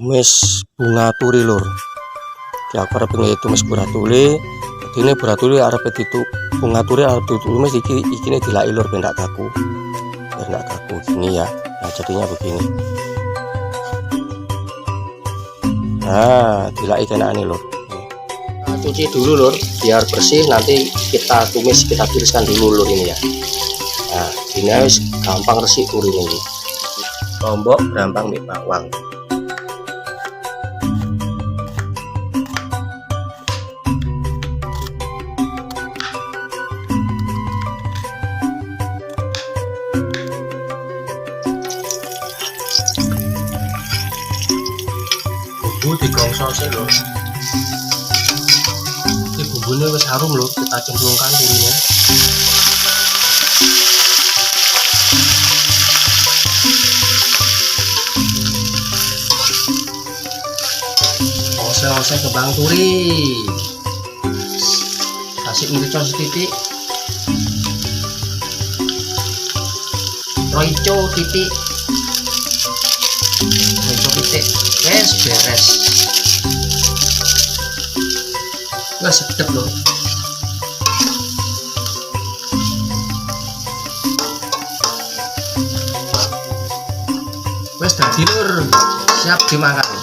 tumis bunga turi lur. Ki aku arep tumis bunga turi. Dene bunga turi arep bunga turi arep ditumis iki dilaki lur ben ndak kaku. Biar ndak kaku gini ya. Nah, jadinya begini. Nah, dilaki kenaan nih lur. Nah, cuci dulu lur biar bersih, nanti kita tumis, kita tiriskan dulu lur ini ya. Nah, ini harus gampang resik turi ini. Lombok gampang nih bawang. Bumbu digongso sih lho. Ini bumbunya wis harum lho, kita cemplungkan turinya. Oseng-oseng kembang turi. Kasih merica setitik. Roico titik. Wes beres. Wes sedep loh. Wes dadi lur, siap dimakan.